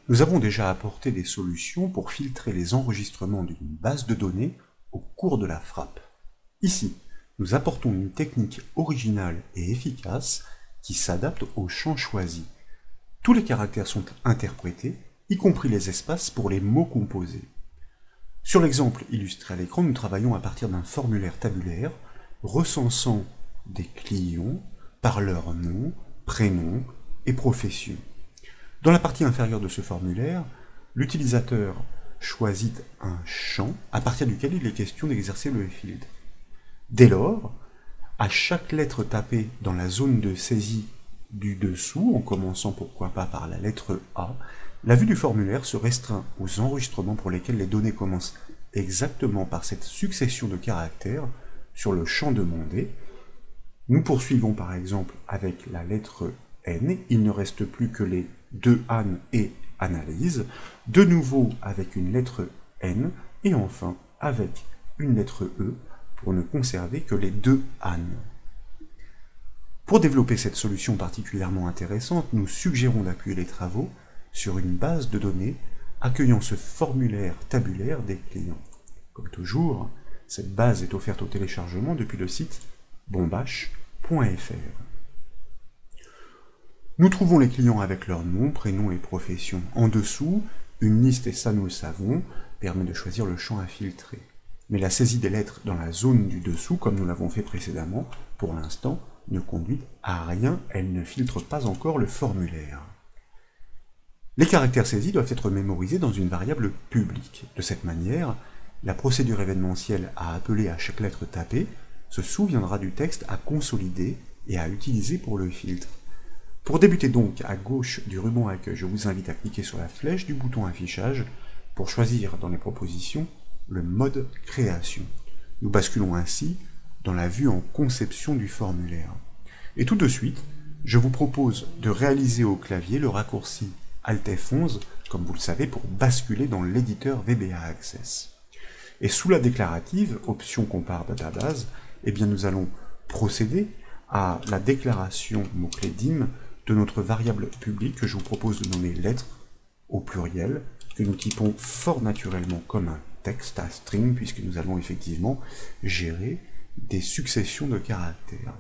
Nous avons déjà apporté des solutions pour filtrer les enregistrements d'une base de données au cours de la frappe. Ici, nous apportons une technique originale et efficace qui s'adapte au champ choisi. Tous les caractères sont interprétés, y compris les espaces pour les mots composés. Sur l'exemple illustré à l'écran, nous travaillons à partir d'un formulaire tabulaire recensant des clients par leur nom, prénom et profession. Dans la partie inférieure de ce formulaire, l'utilisateur choisit un champ à partir duquel il est question d'exercer le filtre. Dès lors, à chaque lettre tapée dans la zone de saisie du dessous, en commençant pourquoi pas par la lettre A, la vue du formulaire se restreint aux enregistrements pour lesquels les données commencent exactement par cette succession de caractères sur le champ demandé. Nous poursuivons par exemple avec la lettre N, il ne reste plus que les deux Anne et analyse, de nouveau avec une lettre N, et enfin avec une lettre E, pour ne conserver que les deux Anne. Pour développer cette solution particulièrement intéressante, nous suggérons d'appuyer les travaux sur une base de données accueillant ce formulaire tabulaire des clients. Comme toujours, cette base est offerte au téléchargement depuis le site bombache.fr. Nous trouvons les clients avec leur nom, prénom et profession. En dessous, une liste, et ça nous le savons, permet de choisir le champ à filtrer. Mais la saisie des lettres dans la zone du dessous, comme nous l'avons fait précédemment, pour l'instant, ne conduit à rien, elle ne filtre pas encore le formulaire. Les caractères saisis doivent être mémorisés dans une variable publique. De cette manière, la procédure événementielle à appeler à chaque lettre tapée se souviendra du texte à consolider et à utiliser pour le filtre. Pour débuter donc, à gauche du ruban accueil, je vous invite à cliquer sur la flèche du bouton affichage pour choisir dans les propositions le mode création. Nous basculons ainsi dans la vue en conception du formulaire. Et tout de suite, je vous propose de réaliser au clavier le raccourci Alt F11, comme vous le savez, pour basculer dans l'éditeur VBA Access. Et sous la déclarative, option compare database, eh bien nous allons procéder à la déclaration mot-clé dim de notre variable publique que je vous propose de nommer lettre au pluriel, que nous typons fort naturellement comme un texte à string, puisque nous allons effectivement gérer des successions de caractères.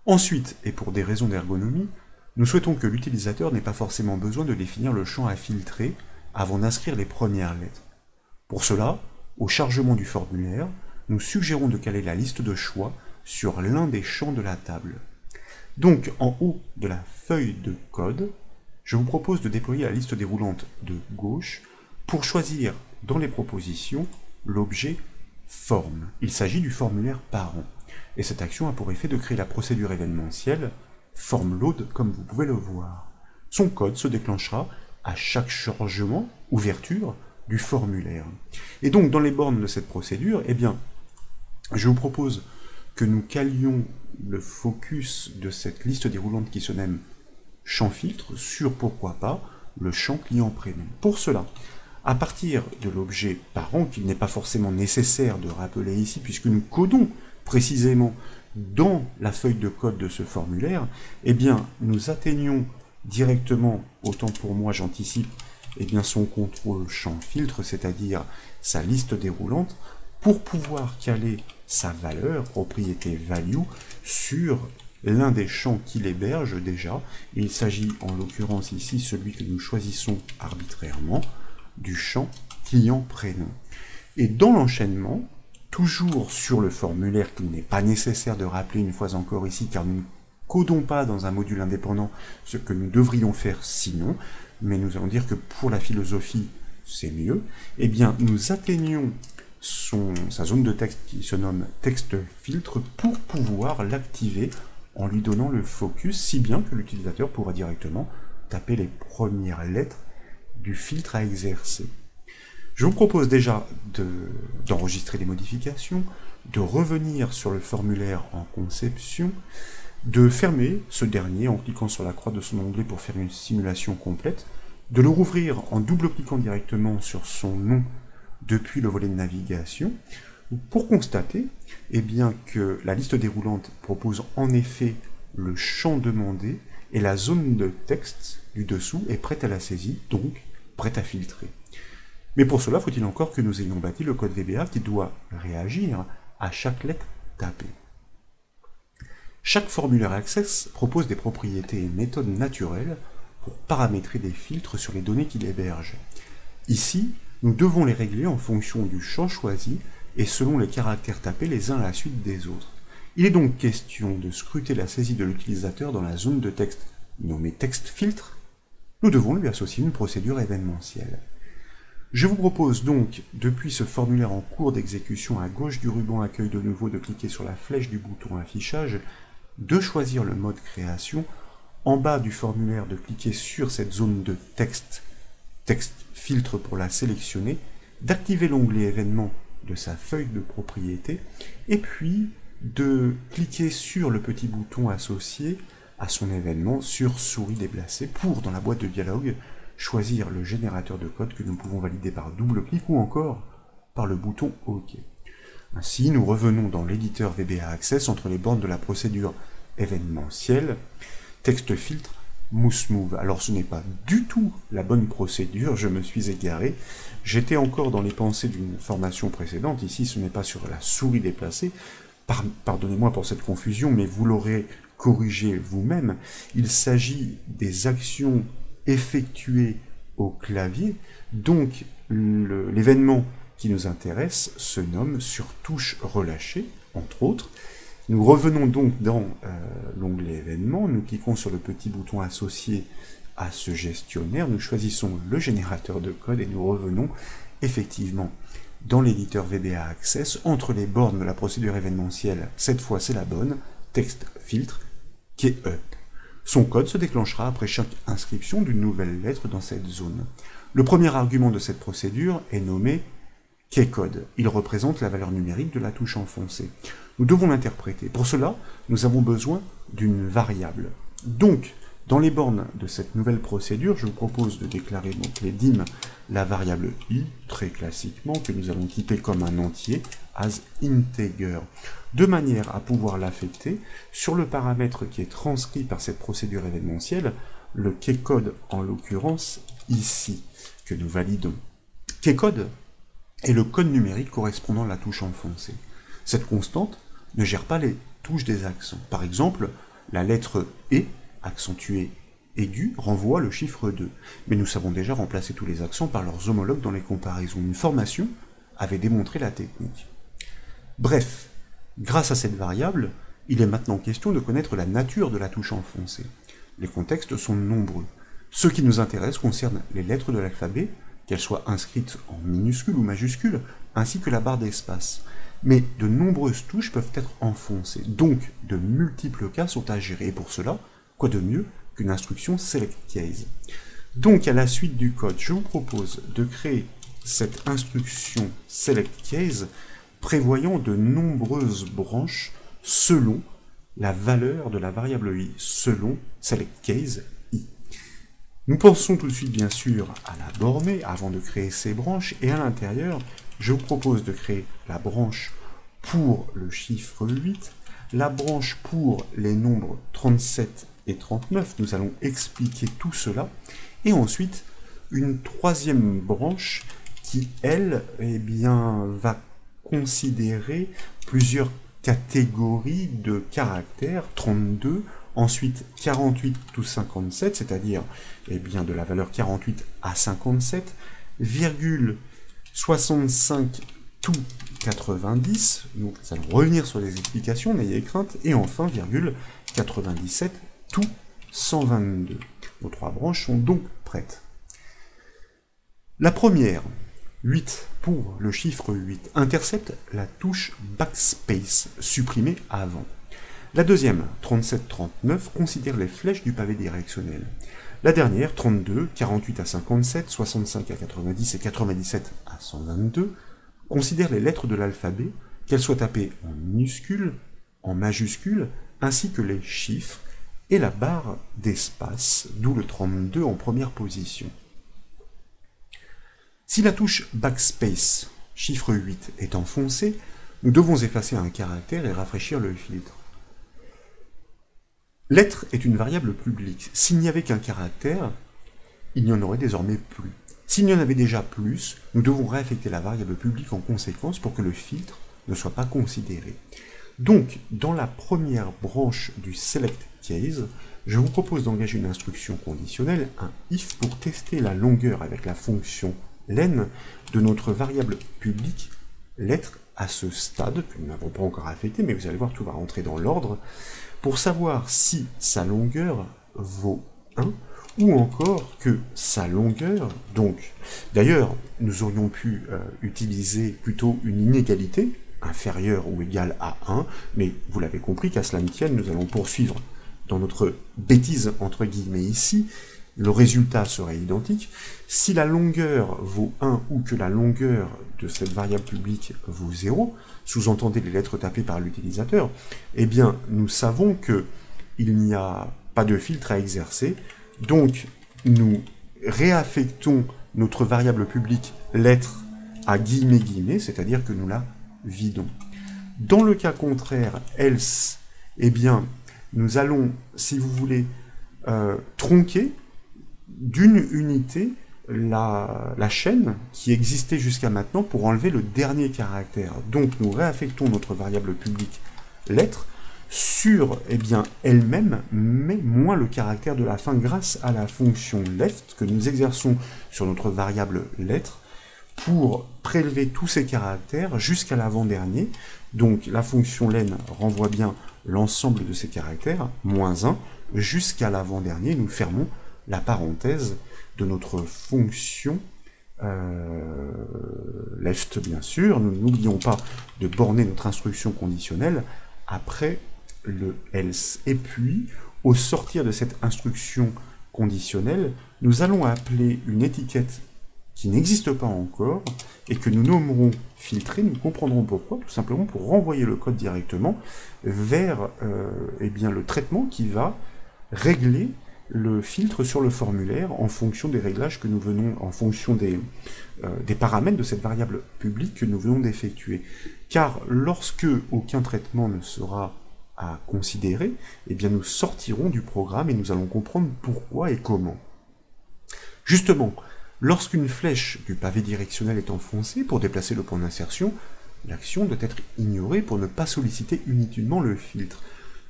Ensuite, et pour des raisons d'ergonomie, nous souhaitons que l'utilisateur n'ait pas forcément besoin de définir le champ à filtrer avant d'inscrire les premières lettres. Pour cela, au chargement du formulaire, nous suggérons de caler la liste de choix sur l'un des champs de la table. Donc, en haut de la feuille de code, je vous propose de déployer la liste déroulante de gauche pour choisir dans les propositions l'objet forme. Il s'agit du formulaire parent. Et cette action a pour effet de créer la procédure événementielle FormLoad, comme vous pouvez le voir. Son code se déclenchera à chaque chargement, ouverture du formulaire. Et donc, dans les bornes de cette procédure, eh bien, je vous propose que nous calions le focus de cette liste déroulante qui se nomme champ filtre sur, pourquoi pas, le champ client-prénom. Pour cela, à partir de l'objet parent, qu'il n'est pas forcément nécessaire de rappeler ici, puisque nous codons précisément dans la feuille de code de ce formulaire, eh bien, nous atteignons directement, autant pour moi j'anticipe, eh bien, son contrôle champ filtre, c'est-à-dire sa liste déroulante, pour pouvoir caler sa valeur, propriété value, sur l'un des champs qu'il héberge déjà. Il s'agit en l'occurrence ici, celui que nous choisissons arbitrairement, du champ client-prénom. Et dans l'enchaînement, toujours sur le formulaire qu'il n'est pas nécessaire de rappeler une fois encore ici, car nous ne codons pas dans un module indépendant ce que nous devrions faire sinon, mais nous allons dire que pour la philosophie, c'est mieux, eh bien nous atteignons sa zone de texte qui se nomme texte filtre pour pouvoir l'activer en lui donnant le focus, si bien que l'utilisateur pourra directement taper les premières lettres du filtre à exercer. Je vous propose déjà d'enregistrer les modifications, de revenir sur le formulaire en conception, de fermer ce dernier en cliquant sur la croix de son onglet pour faire une simulation complète, de le rouvrir en double-cliquant directement sur son nom depuis le volet de navigation, pour constater eh bien, que la liste déroulante propose en effet le champ demandé, et la zone de texte du dessous est prête à la saisie, donc prête à filtrer. Mais pour cela, faut-il encore que nous ayons bâti le code VBA qui doit réagir à chaque lettre tapée. Chaque formulaire Access propose des propriétés et méthodes naturelles pour paramétrer des filtres sur les données qu'il héberge. Ici, nous devons les régler en fonction du champ choisi et selon les caractères tapés les uns à la suite des autres. Il est donc question de scruter la saisie de l'utilisateur dans la zone de texte nommée texte filtre. Nous devons lui associer une procédure événementielle. Je vous propose donc, depuis ce formulaire en cours d'exécution à gauche du ruban accueil de nouveau, de cliquer sur la flèche du bouton affichage, de choisir le mode création, en bas du formulaire de cliquer sur cette zone de texte filtre pour la sélectionner, d'activer l'onglet événements de sa feuille de propriété, et puis de cliquer sur le petit bouton associé à son événement sur souris déplacée pour, dans la boîte de dialogue, choisir le générateur de code que nous pouvons valider par double clic ou encore par le bouton OK. Ainsi, nous revenons dans l'éditeur VBA Access entre les bornes de la procédure événementielle, texte filtre, move. Alors ce n'est pas du tout la bonne procédure, je me suis égaré. J'étais encore dans les pensées d'une formation précédente, ici ce n'est pas sur la souris déplacée. Pardonnez-moi pour cette confusion, mais vous l'aurez corrigé vous-même. Il s'agit des actions effectuées au clavier, donc l'événement qui nous intéresse se nomme sur touche relâchée, entre autres. Nous revenons donc dans l'onglet événements, nous cliquons sur le petit bouton associé à ce gestionnaire, nous choisissons le générateur de code et nous revenons effectivement dans l'éditeur VBA Access entre les bornes de la procédure événementielle. Cette fois c'est la bonne, texte filtre, key-up. Son code se déclenchera après chaque inscription d'une nouvelle lettre dans cette zone. Le premier argument de cette procédure est nommé keycode. Il représente la valeur numérique de la touche enfoncée. Nous devons l'interpréter. Pour cela, nous avons besoin d'une variable. Donc, dans les bornes de cette nouvelle procédure, je vous propose de déclarer donc les dim la variable i, très classiquement, que nous allons typer comme un entier, as integer, de manière à pouvoir l'affecter sur le paramètre qui est transcrit par cette procédure événementielle, le keycode en l'occurrence ici, que nous validons. Keycode est le code numérique correspondant à la touche enfoncée. Cette constante ne gère pas les touches des accents. Par exemple, la lettre E, accentuée aigu, renvoie le chiffre 2. Mais nous savons déjà remplacer tous les accents par leurs homologues dans les comparaisons. Une formation avait démontré la technique. Bref, grâce à cette variable, il est maintenant question de connaître la nature de la touche enfoncée. Les contextes sont nombreux. Ceux qui nous intéressent concernent les lettres de l'alphabet, qu'elles soient inscrites en minuscules ou majuscules, ainsi que la barre d'espace. Mais de nombreuses touches peuvent être enfoncées, donc de multiples cas sont à gérer. Et pour cela, quoi de mieux qu'une instruction select case. Donc à la suite du code, je vous propose de créer cette instruction select case prévoyant de nombreuses branches selon la valeur de la variable i, selon select case i. Nous pensons tout de suite bien sûr à la borner avant de créer ces branches, et à l'intérieur, je vous propose de créer la branche pour le chiffre 8, la branche pour les nombres 37 et 39, nous allons expliquer tout cela, et ensuite une troisième branche qui, elle, va considérer plusieurs catégories de caractères, 32, ensuite 48 to 57, c'est-à-dire de la valeur 48 à 57, virgule 65 to 90, nous allons revenir sur les explications, n'ayez crainte, et enfin, virgule 97 to 122. Nos trois branches sont donc prêtes. La première, 8 pour le chiffre 8, intercepte la touche backspace, supprimée avant. La deuxième, 37-39, considère les flèches du pavé directionnel. La dernière, 32, 48 à 57, 65 à 90 et 97 à 122, considère les lettres de l'alphabet, qu'elles soient tapées en minuscules, en majuscules, ainsi que les chiffres et la barre d'espace, d'où le 32 en première position. Si la touche backspace, chiffre 8, est enfoncée, nous devons effacer un caractère et rafraîchir le filtre. lettre est une variable publique. S'il n'y avait qu'un caractère, il n'y en aurait désormais plus. S'il y en avait déjà plus, nous devons réaffecter la variable publique en conséquence pour que le filtre ne soit pas considéré. Donc, dans la première branche du select case, je vous propose d'engager une instruction conditionnelle, un if, pour tester la longueur avec la fonction len de notre variable publique lettre à ce stade, que nous n'avons pas encore affecté, mais vous allez voir, tout va rentrer dans l'ordre, pour savoir si sa longueur vaut 1, ou encore que sa longueur, donc, d'ailleurs, nous aurions pu utiliser plutôt une inégalité, inférieure ou égale à 1, mais vous l'avez compris, qu'à cela ne tienne, nous allons poursuivre dans notre bêtise, entre guillemets, ici, le résultat serait identique. Si la longueur vaut 1 ou que la longueur de cette variable publique vaut 0, sous-entendez les lettres tapées par l'utilisateur, eh bien, nous savons qu'il n'y a pas de filtre à exercer, donc nous réaffectons notre variable publique lettre à guillemets, c'est-à-dire que nous la vidons. Dans le cas contraire, else, eh bien, nous allons, si vous voulez, tronquer d'une unité la chaîne qui existait jusqu'à maintenant pour enlever le dernier caractère. Donc nous réaffectons notre variable publique lettre sur elle-même, mais moins le caractère de la fin grâce à la fonction left que nous exerçons sur notre variable lettre pour prélever tous ces caractères jusqu'à l'avant-dernier. Donc la fonction len renvoie bien l'ensemble de ces caractères, moins 1, jusqu'à l'avant-dernier. Nous fermons la parenthèse de notre fonction left, bien sûr. Nous n'oublions pas de borner notre instruction conditionnelle après le else. Et puis, au sortir de cette instruction conditionnelle, nous allons appeler une étiquette qui n'existe pas encore, et que nous nommerons filtrer. Nous comprendrons pourquoi, tout simplement pour renvoyer le code directement vers le traitement qui va régler le filtre sur le formulaire en fonction des réglages que nous venons, en fonction des paramètres de cette variable publique que nous venons d'effectuer. Car lorsque aucun traitement ne sera à considérer, eh bien nous sortirons du programme et nous allons comprendre pourquoi et comment. Justement, lorsqu'une flèche du pavé directionnel est enfoncée pour déplacer le point d'insertion, l'action doit être ignorée pour ne pas solliciter inutilement le filtre.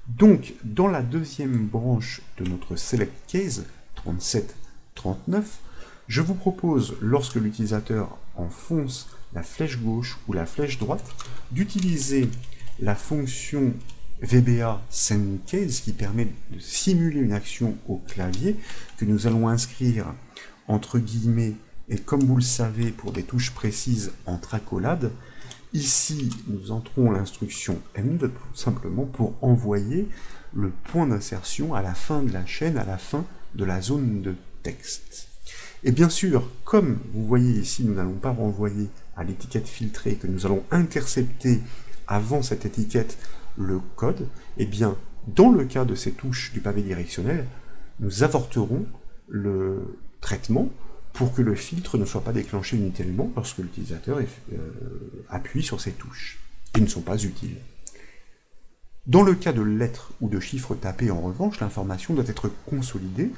Donc, dans la deuxième branche de notre select case, 37-39, je vous propose, lorsque l'utilisateur enfonce la flèche gauche ou la flèche droite, d'utiliser la fonction VBA sendCase qui permet de simuler une action au clavier que nous allons inscrire entre guillemets, et comme vous le savez, pour des touches précises entre accolades. Ici, nous entrons l'instruction end, tout simplement pour envoyer le point d'insertion à la fin de la chaîne, à la fin de la zone de texte. Et bien sûr, comme vous voyez ici, nous n'allons pas renvoyer à l'étiquette filtrée, que nous allons intercepter avant cette étiquette le code, et bien, dans le cas de ces touches du pavé directionnel, nous avorterons le traitement pour que le filtre ne soit pas déclenché inutilement lorsque l'utilisateur appuie sur ces touches, qui ne sont pas utiles. Dans le cas de lettres ou de chiffres tapés, en revanche, l'information doit être consolidée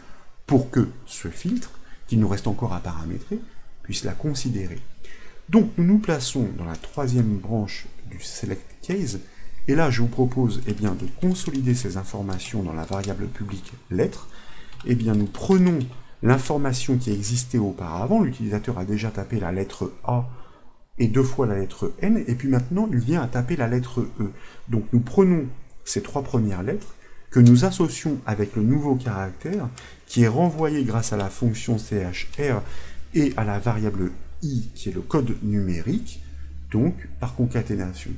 pour que ce filtre, qu'il nous reste encore à paramétrer, puisse la considérer. Donc nous nous plaçons dans la troisième branche du select case, et là je vous propose de consolider ces informations dans la variable publique lettre. Nous prenons l'information qui existait auparavant, l'utilisateur a déjà tapé la lettre A et 2 fois la lettre N, et puis maintenant il vient à taper la lettre E. Donc nous prenons ces 3 premières lettres, que nous associons avec le nouveau caractère, qui est renvoyé grâce à la fonction chr et à la variable i, qui est le code numérique, donc par concaténation.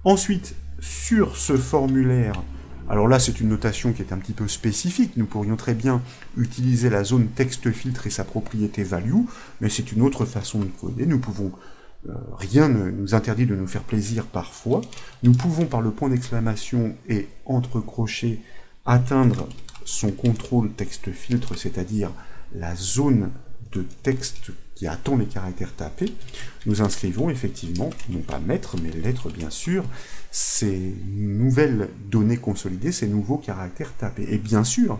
Ensuite, sur ce formulaire, alors là, c'est une notation qui est un petit peu spécifique. Nous pourrions très bien utiliser la zone texte filtre et sa propriété value, mais c'est une autre façon de coder. Nous pouvons, rien ne nous interdit de nous faire plaisir parfois. Nous pouvons, par le point d'exclamation et entre crochets, atteindre son contrôle texte filtre, c'est-à-dire la zone de texte qui attend les caractères tapés, nous inscrivons effectivement, non pas maître, mais lettre bien sûr, ces nouvelles données consolidées, ces nouveaux caractères tapés. Et bien sûr,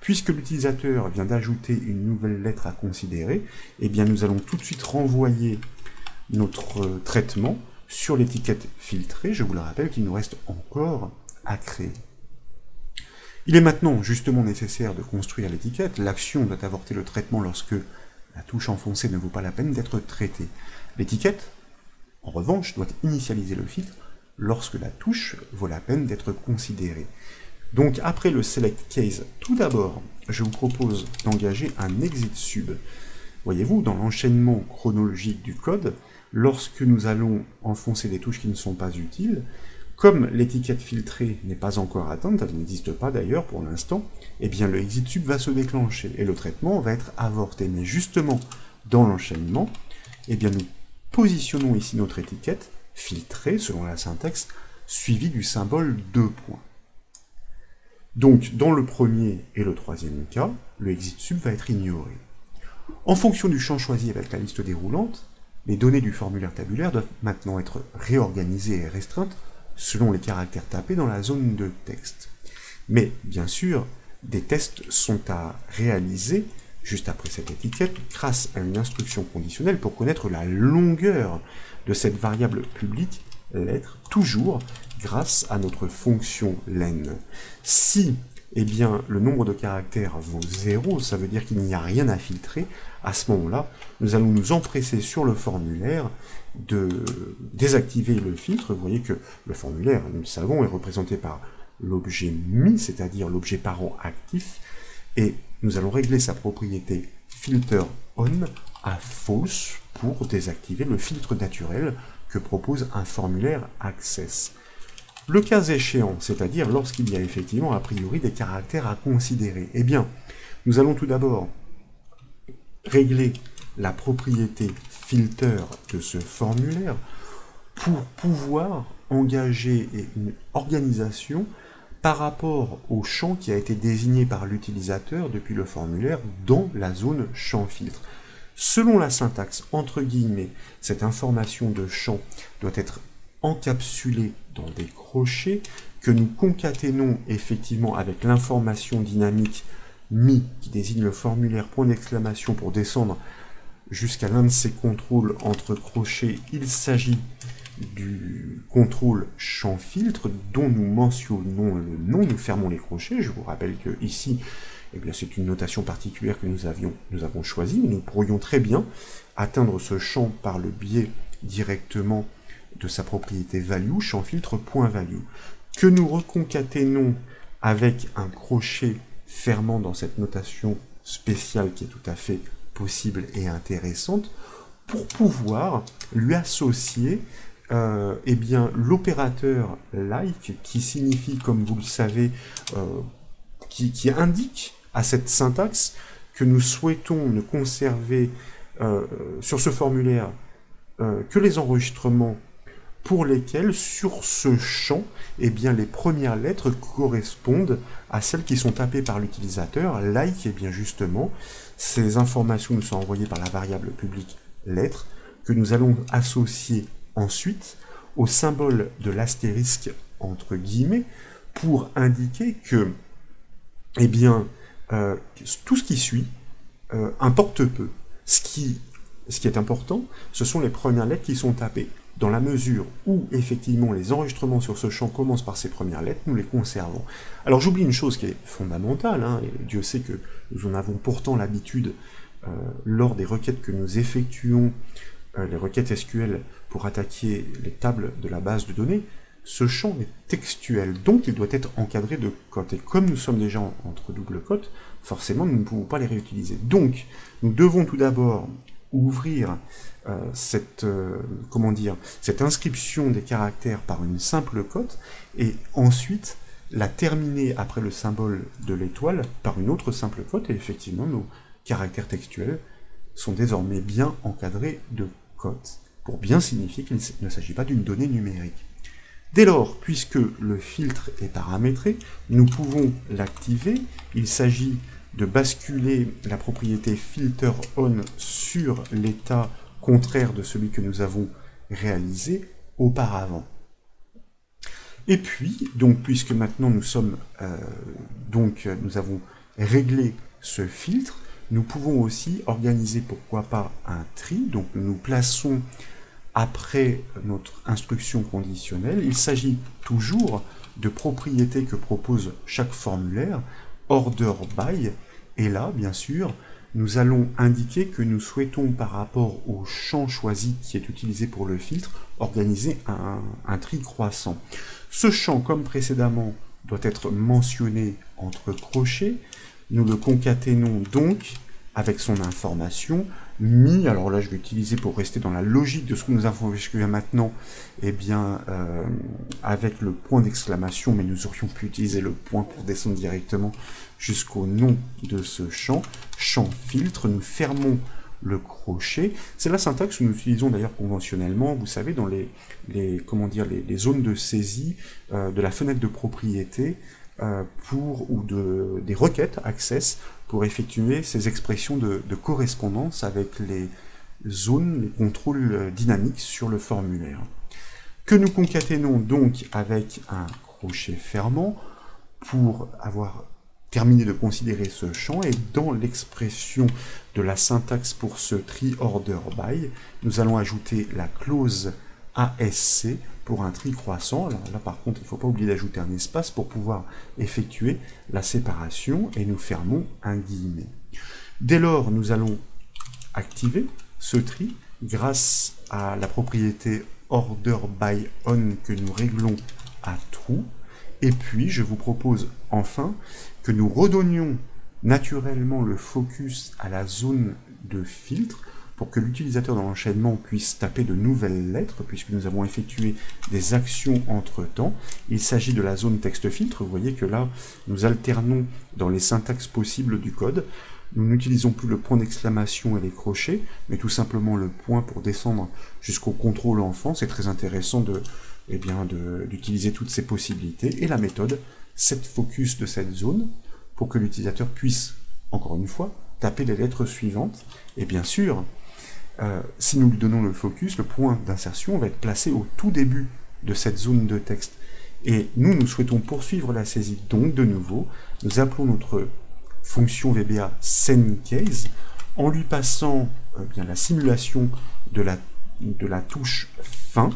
puisque l'utilisateur vient d'ajouter une nouvelle lettre à considérer, eh bien nous allons tout de suite renvoyer notre traitement sur l'étiquette filtrée. Je vous le rappelle qu'il nous reste encore à créer. Il est maintenant justement nécessaire de construire l'étiquette. L'action doit avorter le traitement lorsque la touche enfoncée ne vaut pas la peine d'être traitée. L'étiquette, en revanche, doit initialiser le filtre lorsque la touche vaut la peine d'être considérée. Donc après le select case, tout d'abord, je vous propose d'engager un exit sub. Voyez-vous, dans l'enchaînement chronologique du code, lorsque nous allons enfoncer des touches qui ne sont pas utiles, comme l'étiquette filtrée n'est pas encore atteinte, elle n'existe pas d'ailleurs pour l'instant, eh bien le exit sub va se déclencher et le traitement va être avorté. Mais justement, dans l'enchaînement, eh bien nous positionnons ici notre étiquette filtrée selon la syntaxe, suivie du symbole 2 points. Donc, dans le premier et le troisième cas, le exit sub va être ignoré. En fonction du champ choisi avec la liste déroulante, les données du formulaire tabulaire doivent maintenant être réorganisées et restreintes selon les caractères tapés dans la zone de texte. Mais, bien sûr, des tests sont à réaliser juste après cette étiquette grâce à une instruction conditionnelle pour connaître la longueur de cette variable publique lettre, toujours grâce à notre fonction len. Si eh bien, le nombre de caractères vaut 0, ça veut dire qu'il n'y a rien à filtrer. À ce moment-là, nous allons nous empresser sur le formulaire de désactiver le filtre. Vous voyez que le formulaire, nous le savons, est représenté par l'objet mi, c'est-à-dire l'objet parent actif, et nous allons régler sa propriété filter on à false pour désactiver le filtre naturel que propose un formulaire access. Le cas échéant, c'est-à-dire lorsqu'il y a effectivement a priori des caractères à considérer, eh bien, nous allons tout d'abord régler la propriété filter de ce formulaire pour pouvoir engager une organisation par rapport au champ qui a été désigné par l'utilisateur depuis le formulaire dans la zone champ filtre. Selon la syntaxe, entre guillemets, cette information de champ doit être encapsulée dans des crochets que nous concaténons effectivement avec l'information dynamique mi qui désigne le formulaire point d'exclamation pour descendre jusqu'à l'un de ces contrôles entre crochets. Il s'agit du contrôle champ filtre dont nous mentionnons le nom, nous fermons les crochets. Je vous rappelle que ici, eh bien, c'est une notation particulière que nous avons choisie, mais nous pourrions très bien atteindre ce champ par le biais directement de sa propriété value, champ filtre point value, que nous reconcaténons avec un crochet fermant dans cette notation spéciale qui est tout à fait possible et intéressante, pour pouvoir lui associer eh bien, l'opérateur like, qui signifie, comme vous le savez, qui indique à cette syntaxe que nous souhaitons ne conserver sur ce formulaire que les enregistrements pour lesquels, sur ce champ, eh bien, les premières lettres correspondent à celles qui sont tapées par l'utilisateur. Like, eh bien, justement, ces informations nous sont envoyées par la variable publique lettre, que nous allons associer ensuite au symbole de l'astérisque entre guillemets, pour indiquer que, eh bien, tout ce qui suit importe peu. Ce qui est important, ce sont les premières lettres qui sont tapées. Dans la mesure où, effectivement, les enregistrements sur ce champ commencent par ces premières lettres, nous les conservons. Alors j'oublie une chose qui est fondamentale, hein, et Dieu sait que nous en avons pourtant l'habitude lors des requêtes que nous effectuons, les requêtes SQL pour attaquer les tables de la base de données. Ce champ est textuel, donc il doit être encadré de cotes. Et comme nous sommes déjà entre double cotes, forcément nous ne pouvons pas les réutiliser. Donc nous devons tout d'abord ouvrir cette inscription des caractères par une simple cote, et ensuite la terminer après le symbole de l'étoile par une autre simple cote, et effectivement nos caractères textuels sont désormais bien encadrés de cotes, pour bien signifier qu'il ne s'agit pas d'une donnée numérique. Dès lors, puisque le filtre est paramétré, nous pouvons l'activer. Il s'agit de basculer la propriété filter on sur l'état contraire de celui que nous avons réalisé auparavant. Et puis, donc, puisque maintenant nous sommes, nous avons réglé ce filtre, nous pouvons aussi organiser, pourquoi pas, un tri. Donc, nous plaçons après notre instruction conditionnelle. Il s'agit toujours de propriétés que propose chaque formulaire, order by, et là, bien sûr, nous allons indiquer que nous souhaitons, par rapport au champ choisi qui est utilisé pour le filtre, organiser un tri croissant. Ce champ, comme précédemment, doit être mentionné entre crochets. Nous le concaténons donc avec son information, mi, alors là je vais utiliser pour rester dans la logique de ce que nous avons vu jusqu'à maintenant, eh bien, avec le point d'exclamation, mais nous aurions pu utiliser le point pour descendre directement jusqu'au nom de ce champ, champ filtre, nous fermons le crochet. C'est la syntaxe que nous utilisons d'ailleurs conventionnellement, vous savez, dans les zones de saisie de la fenêtre de propriété des requêtes access pour effectuer ces expressions de correspondance avec les zones, les contrôles dynamiques sur le formulaire. Que nous concaténons donc avec un crochet fermant pour avoir terminé de considérer ce champ, et dans l'expression de la syntaxe pour ce tri order by, nous allons ajouter la clause ASC pour un tri croissant. Alors là par contre il ne faut pas oublier d'ajouter un espace pour pouvoir effectuer la séparation, et nous fermons un guillemet. Dès lors nous allons activer ce tri grâce à la propriété order by on que nous réglons à true. Et puis je vous propose enfin que nous redonnions naturellement le focus à la zone de filtre pour que l'utilisateur dans l'enchaînement puisse taper de nouvelles lettres, puisque nous avons effectué des actions entre-temps. Il s'agit de la zone texte filtre. Vous voyez que là, nous alternons dans les syntaxes possibles du code. Nous n'utilisons plus le point d'exclamation et les crochets, mais tout simplement le point pour descendre jusqu'au contrôle enfant. C'est très intéressant d'utiliser toutes ces possibilités. Et la méthode set focus de cette zone pour que l'utilisateur puisse, encore une fois, taper les lettres suivantes. Et bien sûr, si nous lui donnons le focus, le point d'insertion va être placé au tout début de cette zone de texte. Et nous souhaitons poursuivre la saisie. Donc, de nouveau, nous appelons notre fonction VBA sendCase en lui passant la simulation de la touche fin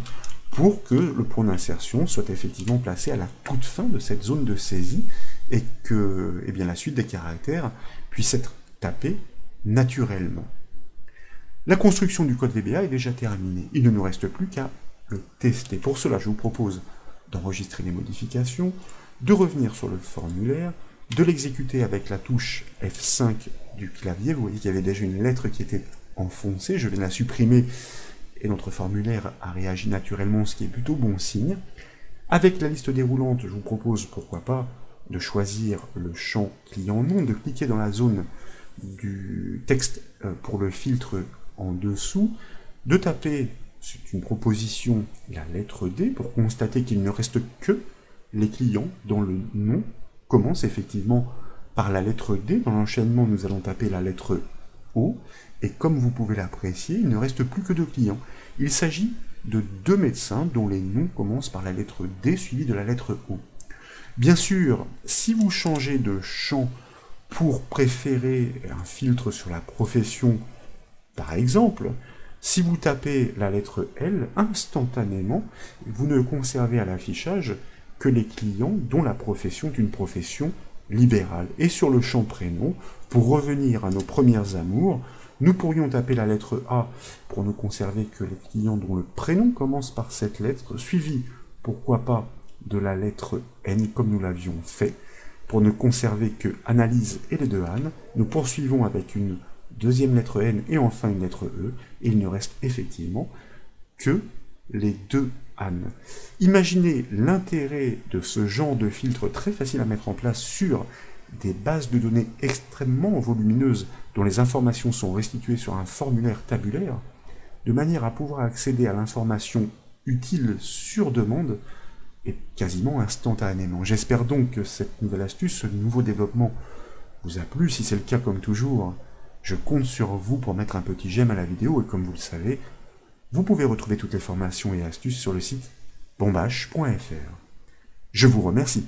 pour que le point d'insertion soit effectivement placé à la toute fin de cette zone de saisie et que la suite des caractères puisse être tapée naturellement. La construction du code VBA est déjà terminée. Il ne nous reste plus qu'à le tester. Pour cela, je vous propose d'enregistrer les modifications, de revenir sur le formulaire, de l'exécuter avec la touche F5 du clavier. Vous voyez qu'il y avait déjà une lettre qui était enfoncée. Je viens de la supprimer et notre formulaire a réagi naturellement, ce qui est plutôt bon signe. Avec la liste déroulante, je vous propose, pourquoi pas, de choisir le champ client nom, de cliquer dans la zone du texte pour le filtre en dessous, de taper, c'est une proposition, la lettre D, pour constater qu'il ne reste que les clients dont le nom commence effectivement par la lettre D. Dans l'enchaînement, nous allons taper la lettre O, et comme vous pouvez l'apprécier, il ne reste plus que 2 clients. Il s'agit de 2 médecins dont les noms commencent par la lettre D suivie de la lettre O. Bien sûr, si vous changez de champ pour préférer un filtre sur la profession, par exemple, si vous tapez la lettre L, instantanément, vous ne conservez à l'affichage que les clients dont la profession est une profession libérale. Et sur le champ prénom, pour revenir à nos premières amours, nous pourrions taper la lettre A pour ne conserver que les clients dont le prénom commence par cette lettre, suivi, pourquoi pas, de la lettre N, comme nous l'avions fait. Pour ne conserver que Analyse et les 2 Anne, nous poursuivons avec une deuxième lettre N et enfin une lettre E, et il ne reste effectivement que les 2 Anne. Imaginez l'intérêt de ce genre de filtre très facile à mettre en place sur des bases de données extrêmement volumineuses dont les informations sont restituées sur un formulaire tabulaire, de manière à pouvoir accéder à l'information utile sur demande et quasiment instantanément. J'espère donc que cette nouvelle astuce, ce nouveau développement vous a plu. Si c'est le cas, comme toujours, je compte sur vous pour mettre un petit j'aime à la vidéo, et comme vous le savez, vous pouvez retrouver toutes les formations et astuces sur le site bombache.fr. Je vous remercie.